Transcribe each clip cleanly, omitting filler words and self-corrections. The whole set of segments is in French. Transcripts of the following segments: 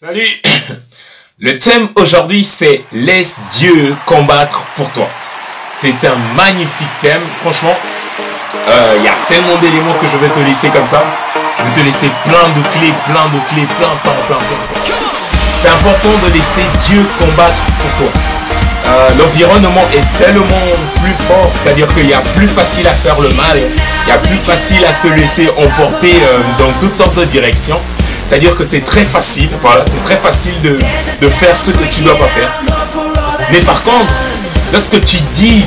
Salut. Le thème aujourd'hui c'est « Laisse Dieu combattre pour toi ». C'est un magnifique thème, franchement. Il y a tellement d'éléments que je vais te laisser comme ça. Je vais te laisser plein de clés, plein. C'est important de laisser Dieu combattre pour toi. L'environnement est tellement plus fort, c'est-à-dire qu'il y a plus facile à faire le mal, il y a plus facile à se laisser emporter dans toutes sortes de directions. C'est-à-dire que c'est très facile, voilà, c'est très facile de faire ce que tu dois pas faire. Mais par contre, lorsque tu dis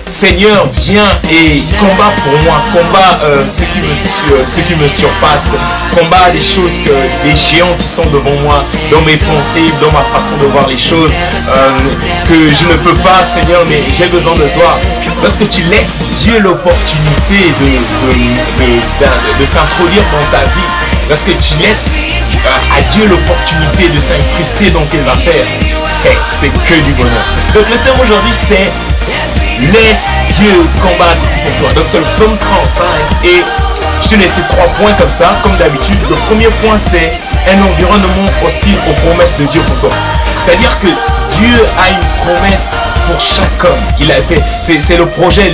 Seigneur, viens et combat pour moi, combat ce qui me surpasse, combat les choses, les géants qui sont devant moi, dans mes pensées, dans ma façon de voir les choses, que je ne peux pas, Seigneur, mais j'ai besoin de toi. Lorsque tu laisses Dieu l'opportunité de s'introduire dans ta vie, lorsque tu laisses à Dieu l'opportunité de s'incruster dans tes affaires, c'est que du bonheur. Donc le thème aujourd'hui c'est laisse Dieu combattre pour toi. Donc c'est le psaume 35 et je te laisse 3 points comme ça, comme d'habitude. Le premier point c'est un environnement hostile aux promesses de Dieu pour toi. C'est-à-dire que Dieu a une promesse pour chaque homme. C'est le projet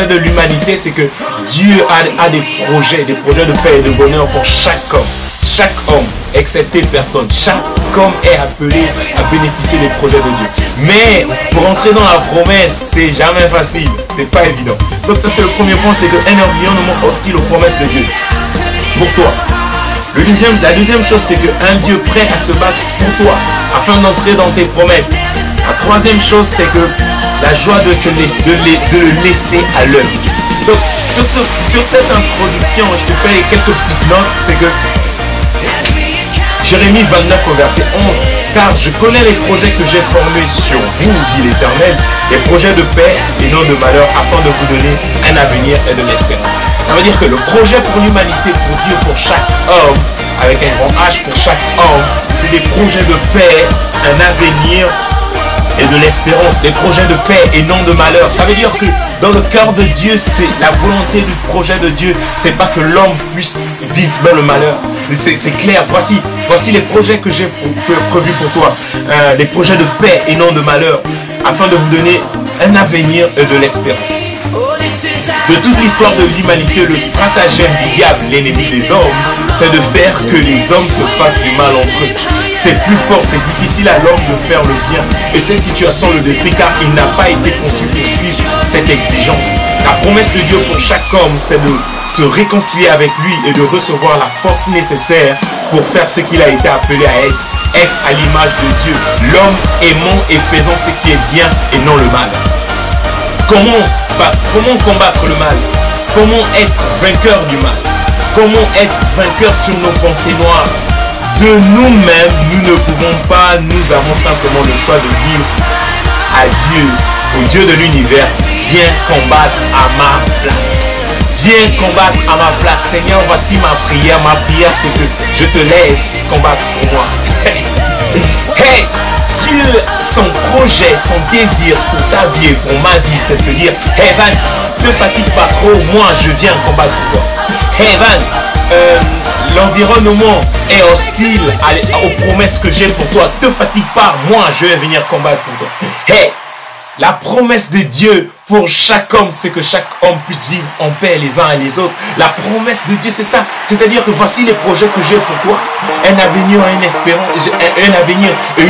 de l'humanité, c'est que Dieu a des projets de paix et de bonheur pour chaque homme. Chaque homme, excepté personne, chaque homme est appelé à bénéficier des projets de Dieu. Mais pour entrer dans la promesse, c'est jamais facile, c'est pas évident. Donc ça c'est le premier point, c'est qu'un environnement hostile aux promesses de Dieu pour toi. La deuxième chose, c'est qu'un Dieu prêt à se battre pour toi afin d'entrer dans tes promesses. La troisième chose, c'est que la joie de le laisser à l'œuvre. Donc sur cette introduction, je te fais quelques petites notes, c'est que Jérémie 29 au verset 11, car je connais les projets que j'ai formés sur vous, dit l'Éternel, des projets de paix et non de malheur, afin de vous donner un avenir et de l'espérance. Ça veut dire que le projet pour l'humanité, pour Dieu, pour chaque homme, avec un grand H pour chaque homme, c'est des projets de paix, un avenir et de l'espérance, des projets de paix et non de malheur. Ça veut dire que dans le cœur de Dieu, c'est la volonté du projet de Dieu, c'est pas que l'homme puisse vivre dans le malheur. C'est clair, voici les projets que j'ai prévus pour toi, des projets de paix et non de malheur, afin de vous donner un avenir et de l'espérance. De toute l'histoire de l'humanité, le stratagème du diable, l'ennemi des hommes, c'est de faire que les hommes se fassent du mal entre eux. C'est plus fort, c'est difficile à l'homme de faire le bien. Et cette situation le détruit car il n'a pas été conçu pour suivre cette exigence. La promesse de Dieu pour chaque homme, c'est de se réconcilier avec lui et de recevoir la force nécessaire pour faire ce qu'il a été appelé à être à l'image de Dieu. L'homme aimant et faisant ce qui est bien et non le mal. Comment combattre le mal? Comment être vainqueur du mal? Comment être vainqueur sur nos pensées noires? De nous-mêmes, nous ne pouvons pas, nous avons simplement le choix de dire à Dieu, au Dieu de l'univers, viens combattre à ma place. Viens combattre à ma place. Seigneur, voici ma prière. Ma prière, c'est que je te laisse combattre pour moi. Hey! Dieu, son projet, son désir pour ta vie et pour ma vie, c'est de se dire, hey Van, ne fatigue pas trop, moi je viens combattre pour toi. Hey Van, l'environnement est hostile aux promesses que j'ai pour toi, te fatigue pas, moi je vais venir combattre pour toi. Hey, la promesse de Dieu pour chaque homme, c'est que chaque homme puisse vivre en paix les uns et les autres. La promesse de Dieu, c'est ça. C'est-à-dire que voici les projets que j'ai pour toi. Un avenir et une espérance. Un avenir et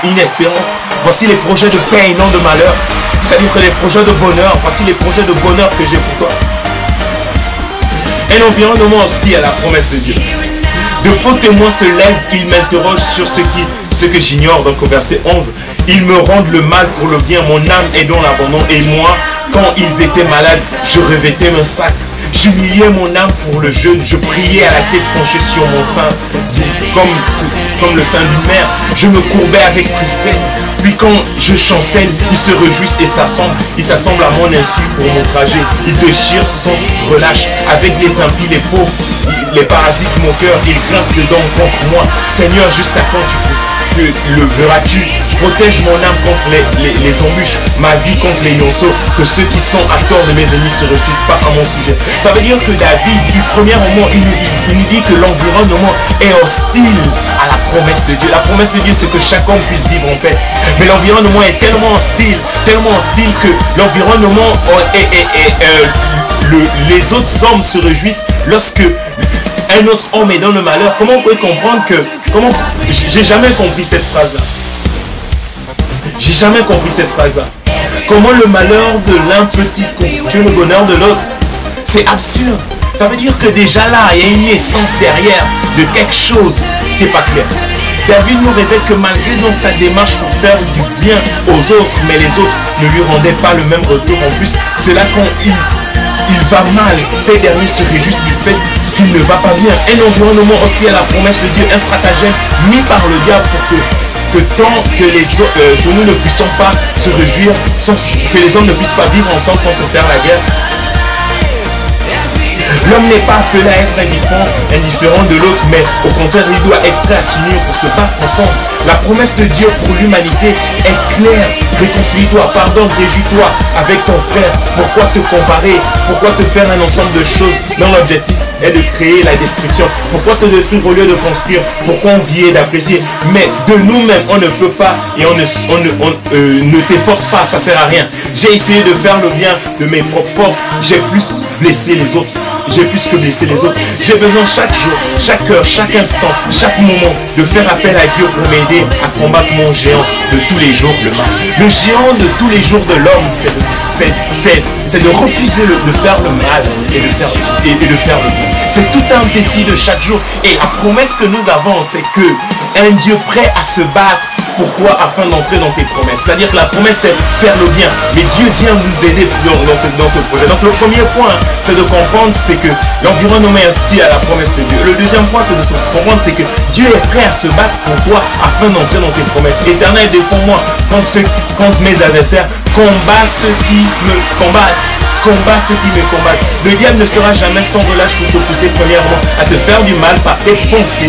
une espérance. Voici les projets de paix et non de malheur. C'est-à-dire que les projets de bonheur. Voici les projets de bonheur que j'ai pour toi. Un environnement hostile à la promesse de Dieu. De faux témoins se lèvent, ils m'interrogent sur ce que j'ignore. Donc au verset 11, ils me rendent le mal pour le bien, mon âme est dans l'abandon. Et moi, quand ils étaient malades, je revêtais mon sac. J'humiliais mon âme pour le jeûne, je priais à la tête penchée sur mon sein, comme le sein d'une mère. Je me courbais avec tristesse. Puis quand je chancelle, ils se réjouissent et s'assemblent. Ils s'assemblent à mon insu pour mon trajet. Ils déchirent sans relâche. Avec les impies, les pauvres, les parasites, mon cœur, ils grincent dedans contre moi. Seigneur, jusqu'à quand le verras-tu? protège mon âme contre les embûches, ma vie contre les lionceaux, que ceux qui sont à tort de mes ennemis se ressuscitent pas à mon sujet. Ça veut dire que David, du premier moment, il nous dit que l'environnement est hostile à la promesse de Dieu. La promesse de Dieu, c'est que chaque homme puisse vivre en paix. Mais l'environnement est tellement hostile que l'environnement les autres hommes se réjouissent lorsque un autre homme est dans le malheur. Comment on peut comprendre que... J'ai jamais compris cette phrase-là. J'ai jamais compris cette phrase-là. Comment le malheur de l'un peut constituer le bonheur de l'autre? C'est absurde. Ça veut dire que déjà là, il y a une essence derrière de quelque chose qui n'est pas clair. David nous révèle que malgré dans sa démarche pour faire du bien aux autres, mais les autres ne lui rendaient pas le même retour. En plus, c'est là quand il va mal. Ces derniers se réjouissent du fait qu'il ne va pas bien. Un environnement hostile à la promesse de Dieu, un stratagème mis par le diable pour que nous ne puissions pas se réjouir, que les hommes ne puissent pas vivre ensemble sans se faire la guerre. L'homme n'est pas appelé à être indifférent de l'autre, mais au contraire, il doit être prêt à s'unir pour se battre ensemble. La promesse de Dieu pour l'humanité est claire. Réconcilie-toi, pardonne, réjouis-toi avec ton frère. Pourquoi te comparer? Pourquoi te faire un ensemble de choses dont l'objectif est de créer la destruction? Pourquoi te détruire au lieu de construire? Pourquoi envier d'apprécier? Mais de nous-mêmes, on ne peut pas et on ne t'efforce pas, ça sert à rien. J'ai essayé de faire le bien de mes propres forces. J'ai plus blessé les autres. J'ai plus que blessé les autres. J'ai besoin chaque jour, chaque heure, chaque instant, chaque moment de faire appel à Dieu pour m'aider à combattre mon géant de tous les jours, le mal. Le géant de tous les jours de l'homme, c'est de refuser de faire le mal et de faire le bien. C'est tout un défi de chaque jour. Et la promesse que nous avons, c'est que un Dieu prêt à se battre pour toi afin d'entrer dans tes promesses. C'est-à-dire que la promesse, c'est faire le bien. Mais Dieu vient nous aider dans ce projet. Donc le premier point, c'est de comprendre, c'est que l'environnement est hostile à la promesse de Dieu. Le deuxième point, c'est de comprendre, c'est que Dieu est prêt à se battre pour toi afin d'entrer dans tes promesses. Éternel, défends-moi contre mes adversaires. Combat ceux qui me combattent. Combat ceux qui me combattent. Le diable ne sera jamais sans relâche pour te pousser premièrement à te faire du mal par tes pensées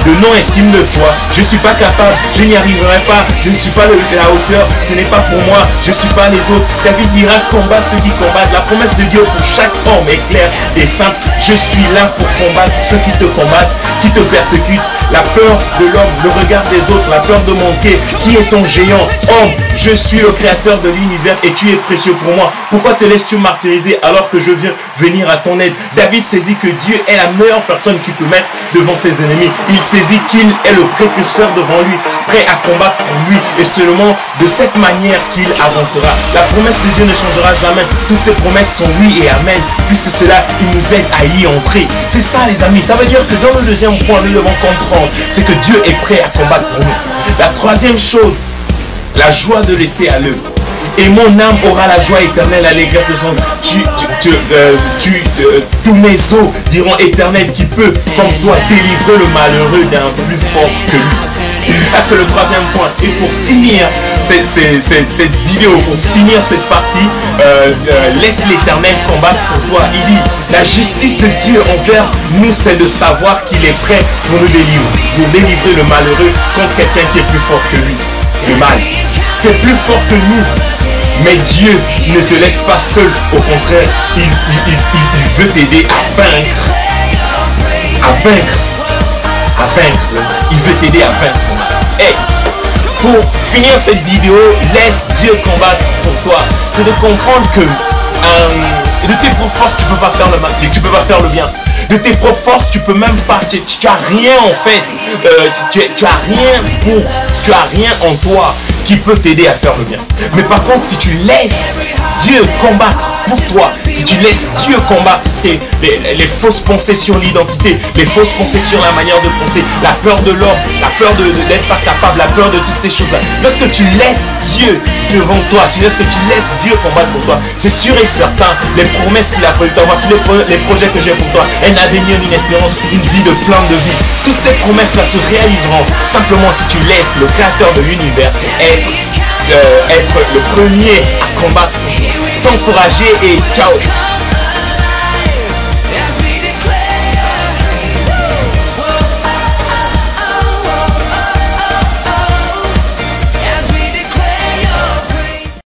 de non-estime de soi. Je ne suis pas capable, je n'y arriverai pas, je ne suis pas la hauteur, ce n'est pas pour moi, je ne suis pas les autres. David dira combat ceux qui combattent. La promesse de Dieu pour chaque homme est claire et simple. Je suis là pour combattre ceux qui te combattent, qui te persécutent. La peur de l'homme, le regard des autres, la peur de manquer. Qui est ton géant? Homme, je suis le créateur de l'univers et tu es précieux pour moi. Pourquoi te laisses-tu martyriser alors que je viens venir à ton aide? David saisit que Dieu est la meilleure personne qu'il peut mettre devant ses ennemis. Il saisit qu'il est le précurseur devant lui, prêt à combattre pour lui. Et seulement de cette manière qu'il avancera. La promesse de Dieu ne changera jamais. Toutes ses promesses sont oui et amen. Puisque cela, il nous aide à y entrer. C'est ça les amis. Ça veut dire que dans le deuxième point, nous devons comprendre, c'est que Dieu est prêt à combattre pour nous. La troisième chose, la joie de laisser à l'œuvre. Et mon âme aura la joie éternelle, l'allégresse de son... tous mes os diront éternel, qui peut, comme toi, délivrer le malheureux d'un plus fort que lui. Ah, c'est le troisième point. Et pour finir cette vidéo, pour finir cette partie, laisse l'éternel combattre pour toi. Il dit, la justice de Dieu envers nous, c'est de savoir qu'il est prêt pour nous délivrer, pour délivrer le malheureux contre quelqu'un qui est plus fort que lui. Le mal, c'est plus fort que nous. Mais Dieu ne te laisse pas seul. Au contraire, il veut t'aider à vaincre. À vaincre. À vaincre. Il veut t'aider à vaincre. Hey, pour finir cette vidéo, laisse Dieu combattre pour toi. C'est de comprendre que de tes propres forces, tu ne peux pas faire le mal. Tu ne peux pas faire le bien. De tes propres forces, tu peux même pas. Tu as rien en fait. Tu as rien en toi qui peut t'aider à faire le bien. Mais par contre, si tu laisses Dieu combattre pour toi, si tu laisses Dieu combattre les fausses pensées sur l'identité, les fausses pensées sur la manière de penser, la peur de l'homme, la peur d'être pas capable, la peur de toutes ces choses-là, lorsque tu laisses Dieu devant toi, lorsque tu laisses Dieu combattre pour toi, c'est sûr et certain, les promesses qu'il a pour toi, voici les projets que j'ai pour toi, un avenir, une espérance, une vie de plein de vie. Toutes ces promesses-là se réaliseront simplement si tu laisses le créateur de l'univers être le premier à combattre. S'encourager et ciao.